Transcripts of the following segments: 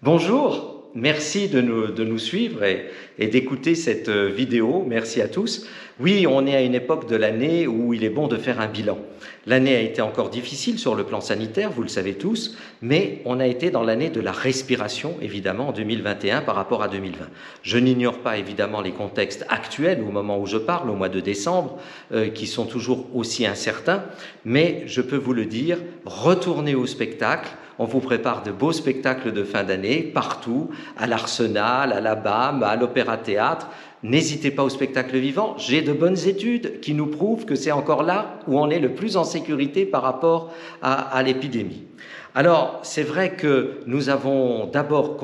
Bonjour, merci de nous suivre et d'écouter cette vidéo. Merci à tous. Oui, on est à une époque de l'année où il est bon de faire un bilan. L'année a été encore difficile sur le plan sanitaire, vous le savez tous, mais on a été dans l'année de la respiration, évidemment, en 2021 par rapport à 2020. Je n'ignore pas, évidemment, les contextes actuels au moment où je parle, au mois de décembre, qui sont toujours aussi incertains, mais je peux vous le dire, retournez au spectacle. On vous prépare de beaux spectacles de fin d'année, partout, à l'Arsenal, à la BAM, à l'Opéra-Théâtre. N'hésitez pas au spectacle vivant. J'ai de bonnes études qui nous prouvent que c'est encore là où on est le plus en sécurité par rapport à l'épidémie. Alors, c'est vrai que nous avons d'abord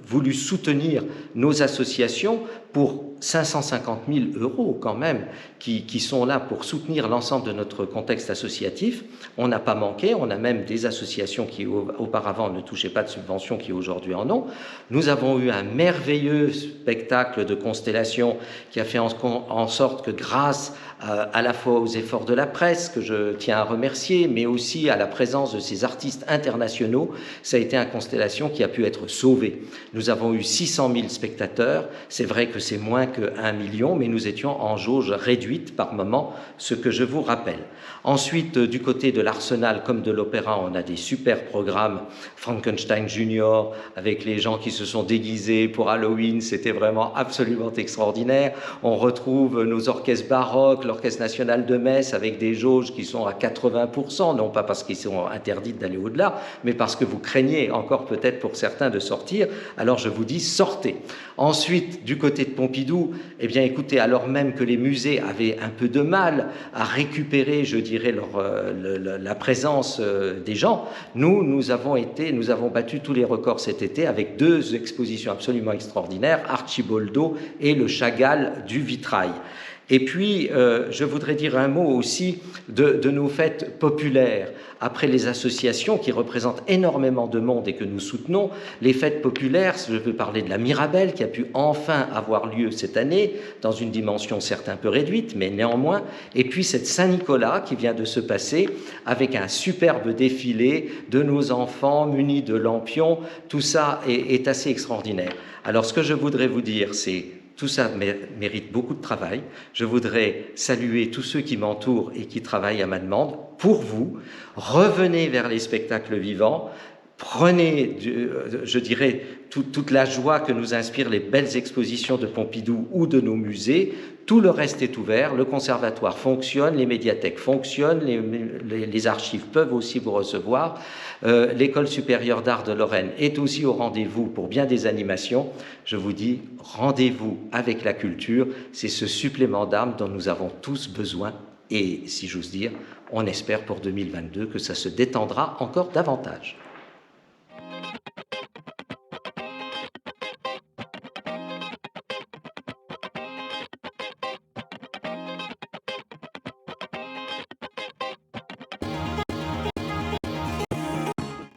voulu soutenir nos associations pour 550 000 € quand même, qui sont là pour soutenir l'ensemble de notre contexte associatif. On n'a pas manqué, on a même des associations qui auparavant ne touchaient pas de subventions qui aujourd'hui en ont. Nous avons eu un merveilleux spectacle de constellation qui a fait en sorte que grâce à la fois aux efforts de la presse, que je tiens à remercier, mais aussi à la présence de ces artistes internationaux, ça a été une constellation qui a pu être sauvée. Nous avons eu 600 000 spectateurs, c'est vrai que c'est moins que 1 million, mais nous étions en jauge réduite par moment, ce que je vous rappelle. Ensuite, du côté de l'Arsenal comme de l'Opéra, on a des super programmes. Frankenstein Junior, avec les gens qui se sont déguisés pour Halloween, c'était vraiment absolument extraordinaire. On retrouve nos orchestres baroques, l'Orchestre national de Metz, avec des jauges qui sont à 80%, non pas parce qu'ils sont interdits d'aller au-delà, mais parce que vous craignez encore peut-être pour certains de sortir. Alors je vous dis, sortez. Ensuite, du côté de Pompidou, eh bien écoutez, alors même que les musées avaient un peu de mal à récupérer, je dirais, la présence des gens, nous avons battu tous les records cet été avec 2 expositions absolument extraordinaires, Archiboldo et le Chagall du vitrail. Et puis, je voudrais dire un mot aussi de nos fêtes populaires. Après les associations qui représentent énormément de monde et que nous soutenons, les fêtes populaires, je veux parler de la Mirabelle qui a pu enfin avoir lieu cette année, dans une dimension certes un peu réduite, mais néanmoins, et puis cette Saint-Nicolas qui vient de se passer avec un superbe défilé de nos enfants munis de lampions. Tout ça est assez extraordinaire. Alors, ce que je voudrais vous dire, c'est tout ça mérite beaucoup de travail. Je voudrais saluer tous ceux qui m'entourent et qui travaillent à ma demande. Pour vous, revenez vers les spectacles vivants. Prenez, je dirais, toute la joie que nous inspirent les belles expositions de Pompidou ou de nos musées. Tout le reste est ouvert, le conservatoire fonctionne, les médiathèques fonctionnent, les archives peuvent aussi vous recevoir. L'école supérieure d'art de Lorraine est aussi au rendez-vous pour bien des animations. Je vous dis, rendez-vous avec la culture, c'est ce supplément d'âme dont nous avons tous besoin. Et si j'ose dire, on espère pour 2022 que ça se détendra encore davantage.